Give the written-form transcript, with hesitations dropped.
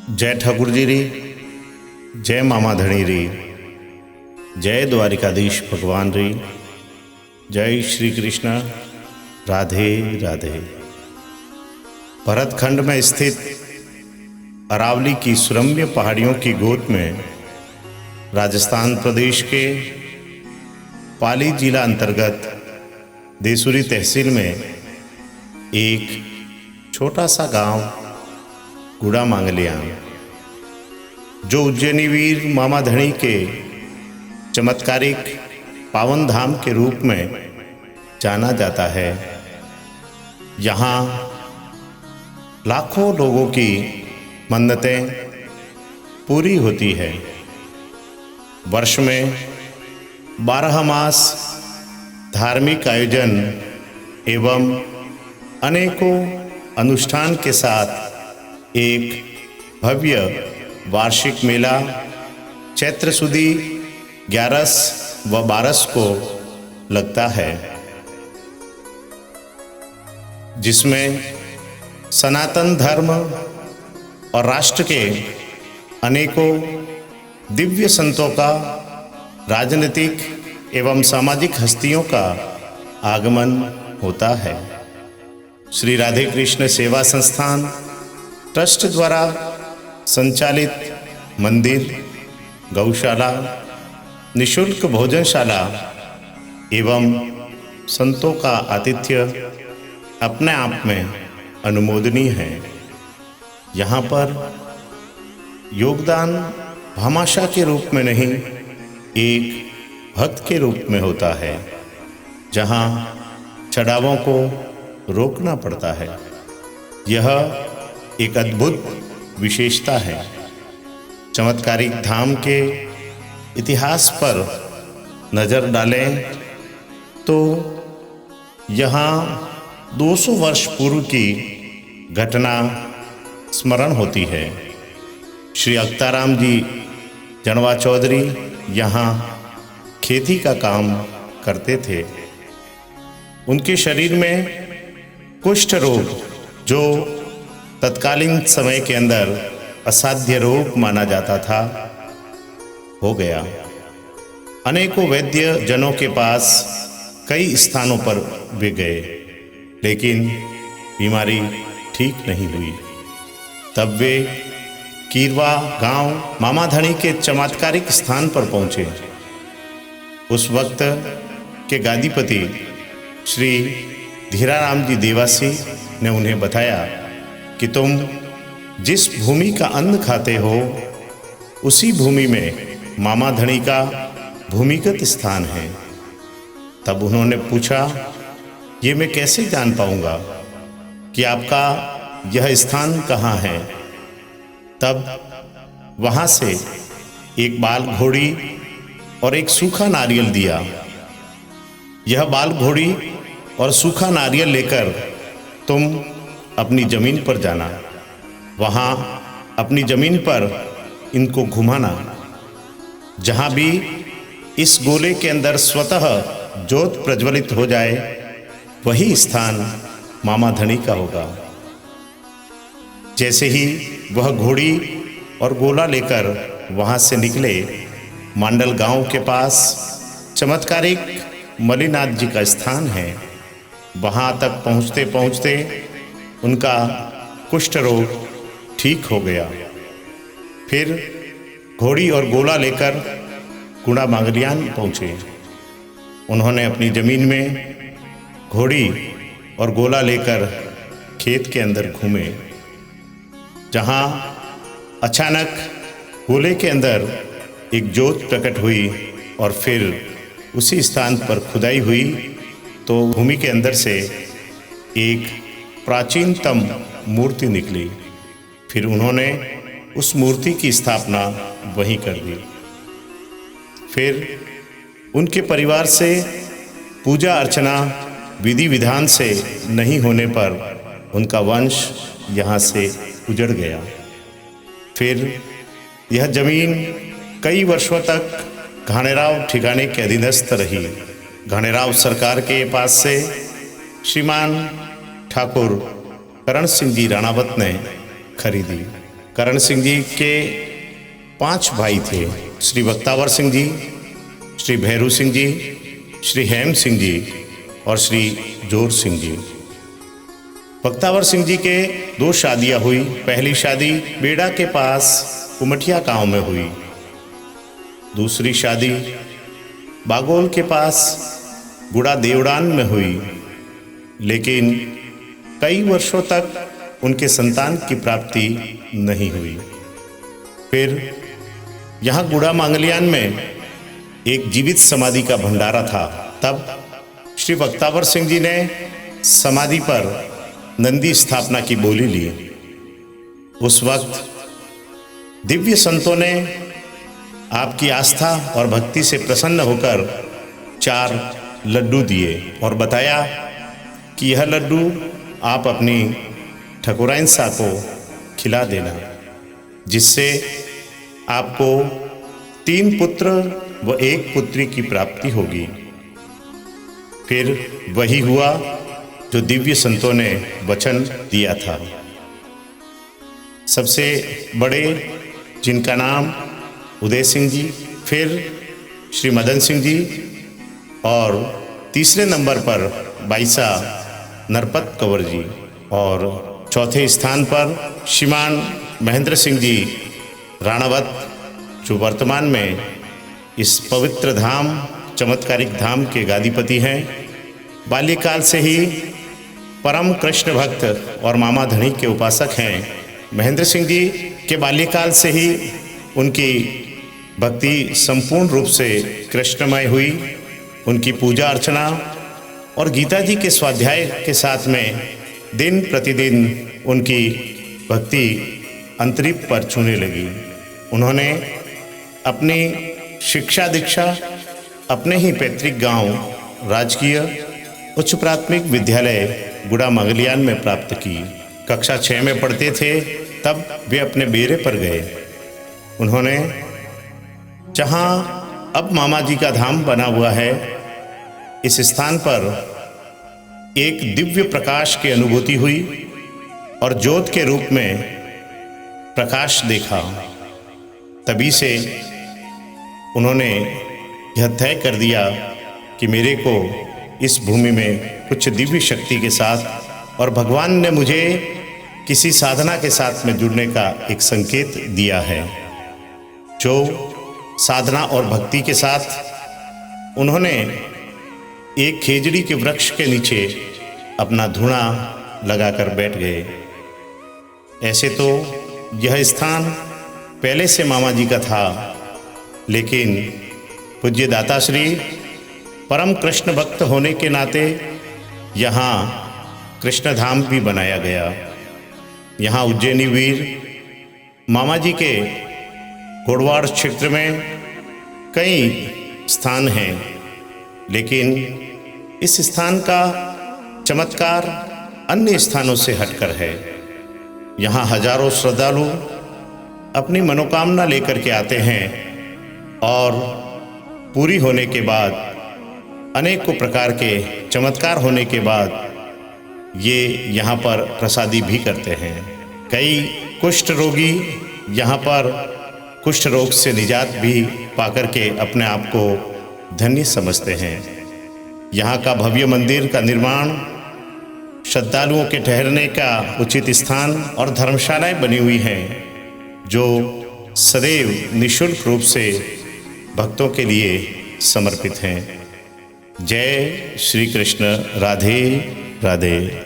जय ठाकुर जी री, जय मामा धणी री, जय द्वारिकाधीश भगवान री, जय श्री कृष्ण, राधे राधे। भरतखंड में स्थित अरावली की सुरम्य पहाड़ियों की गोद में राजस्थान प्रदेश के पाली जिला अंतर्गत देसूरी तहसील में एक छोटा सा गांव गुड़ा मांगलियान, जो उज्जैनी वीर मामा धणी के चमत्कारिक पावन धाम के रूप में जाना जाता है। यहाँ लाखों लोगों की मन्नतें पूरी होती है। वर्ष में 12 मास धार्मिक आयोजन एवं अनेकों अनुष्ठान के साथ एक भव्य वार्षिक मेला चैत्र सुदी 11 व 12 को लगता है, जिसमें सनातन धर्म और राष्ट्र के अनेकों दिव्य संतों का, राजनीतिक एवं सामाजिक हस्तियों का आगमन होता है। श्री राधे कृष्ण सेवा संस्थान ट्रस्ट द्वारा संचालित मंदिर, गौशाला, निशुल्क भोजनशाला एवं संतों का आतिथ्य अपने आप में अनुमोदनीय है। यहाँ पर योगदान भामाशाह के रूप में नहीं, एक भक्त के रूप में होता है, जहाँ चढ़ावों को रोकना पड़ता है। यह एक अद्भुत विशेषता है। चमत्कारिक धाम के इतिहास पर नज़र डालें तो यहाँ 200 वर्ष पूर्व की घटना स्मरण होती है। श्री अक्ताराम जी जनवा चौधरी यहाँ खेती का काम करते थे। उनके शरीर में कुष्ठ रोग, जो तत्कालीन समय के अंदर असाध्य रोग माना जाता था, हो गया। अनेकों वैद्य जनों के पास कई स्थानों पर वे गए, लेकिन बीमारी ठीक नहीं हुई। तब वे कीरवा गांव मामा धणी के चमत्कारिक स्थान पर पहुंचे। उस वक्त के गादीपति श्री धीराराम जी देवासी ने उन्हें बताया कि तुम जिस भूमि का अन्न खाते हो, उसी भूमि में मामा धणी का भूमिगत स्थान है। तब उन्होंने पूछा, ये मैं कैसे जान पाऊंगा कि आपका यह स्थान कहाँ है? तब वहाँ से एक बाल घोड़ी और एक सूखा नारियल दिया। यह बाल घोड़ी और सूखा नारियल लेकर तुम अपनी ज़मीन पर जाना। वहाँ अपनी ज़मीन पर इनको घुमाना। जहाँ भी इस गोले के अंदर स्वतः ज्योत प्रज्वलित हो जाए, वही स्थान मामा धणी का होगा। जैसे ही वह घोड़ी और गोला लेकर वहाँ से निकले, मांडल गांव के पास चमत्कारिक मलिनाथ जी का स्थान है। वहाँ तक पहुँचते पहुँचते उनका कुष्ठ रोग ठीक हो गया। फिर घोड़ी और गोला लेकर गुड़ा मांगलियान पहुँचे। उन्होंने अपनी ज़मीन में घोड़ी और गोला लेकर खेत के अंदर घूमे, जहाँ अचानक गोले के अंदर एक ज्योत प्रकट हुई और फिर उसी स्थान पर खुदाई हुई तो भूमि के अंदर से एक प्राचीनतम मूर्ति निकली। फिर उन्होंने उस मूर्ति की स्थापना वहीं कर दी। फिर उनके परिवार से पूजा अर्चना विधि विधान से नहीं होने पर उनका वंश यहाँ से उजड़ गया। फिर यह जमीन कई वर्षों तक घाणेराव ठिकाने के अधीनस्थ रही। घाणेराव सरकार के पास से श्रीमान ठाकुर करण सिंह जी राणावत ने खरीदी। करण सिंह जी के 5 भाई थे। श्री बख्तावर सिंह जी, श्री भैरू सिंह जी, श्री हेम सिंह जी और श्री जोर सिंह जी। बख्तावर सिंह जी के 2 शादियां हुई। पहली शादी बेड़ा के पास कुमठिया गांव में हुई। दूसरी शादी बागोल के पास गुड़ा देवड़ान में हुई, लेकिन कई वर्षों तक उनके संतान की प्राप्ति नहीं हुई। फिर यहाँ गुड़ा मांगलियान में एक जीवित समाधि का भंडारा था। तब श्री बख्तावर सिंह जी ने समाधि पर नंदी स्थापना की बोली ली। उस वक्त दिव्य संतों ने आपकी आस्था और भक्ति से प्रसन्न होकर 4 लड्डू दिए और बताया कि यह लड्डू आप अपनी ठकुराइन सा को खिला देना, जिससे आपको 3 पुत्र व 1 पुत्री की प्राप्ति होगी। फिर वही हुआ जो दिव्य संतों ने वचन दिया था। सबसे बड़े, जिनका नाम उदय सिंह जी, फिर श्री मदन सिंह जी और तीसरे नंबर पर बाईसा नरपत कंवर जी और चौथे स्थान पर श्रीमान महेंद्र सिंह जी राणावत, जो वर्तमान में इस पवित्र धाम, चमत्कारिक धाम के गादीपति हैं। बाल्यकाल से ही परम कृष्ण भक्त और मामा धनी के उपासक हैं। महेंद्र सिंह जी के बाल्यकाल से ही उनकी भक्ति संपूर्ण रूप से कृष्णमय हुई। उनकी पूजा अर्चना और गीता जी के स्वाध्याय के साथ में दिन प्रतिदिन उनकी भक्ति अंतरिप पर छूने लगी। उन्होंने अपनी शिक्षा दीक्षा अपने ही पैतृक गांव राजकीय उच्च प्राथमिक विद्यालय गुड़ा मांगलियान में प्राप्त की। कक्षा 6 में पढ़ते थे तब वे अपने बेरे पर गए। उन्होंने जहाँ अब मामा जी का धाम बना हुआ है, इस स्थान पर एक दिव्य प्रकाश की अनुभूति हुई और ज्योत के रूप में प्रकाश देखा। तभी से उन्होंने यह तय कर दिया कि मेरे को इस भूमि में कुछ दिव्य शक्ति के साथ और भगवान ने मुझे किसी साधना के साथ में जुड़ने का एक संकेत दिया है। जो साधना और भक्ति के साथ उन्होंने एक खेजड़ी के वृक्ष के नीचे अपना धूना लगाकर बैठ गए। ऐसे तो यह स्थान पहले से मामा जी का था, लेकिन पूज्य दाताश्री परम कृष्ण भक्त होने के नाते यहाँ कृष्ण धाम भी बनाया गया। यहाँ उज्जैनी वीर मामा जी के गोड़वाड़ क्षेत्र में कई स्थान हैं, लेकिन इस स्थान का चमत्कार अन्य स्थानों से हटकर है। यहाँ हजारों श्रद्धालु अपनी मनोकामना लेकर के आते हैं और पूरी होने के बाद, अनेकों प्रकार के चमत्कार होने के बाद ये यहाँ पर प्रसादी भी करते हैं। कई कुष्ठ रोगी यहाँ पर कुष्ठ रोग से निजात भी पाकर के अपने आप को धन्य समझते हैं। यहाँ का भव्य मंदिर का निर्माण, श्रद्धालुओं के ठहरने का उचित स्थान और धर्मशालाएं बनी हुई हैं, जो सदैव निःशुल्क रूप से भक्तों के लिए समर्पित हैं। जय श्री कृष्ण। राधे राधे।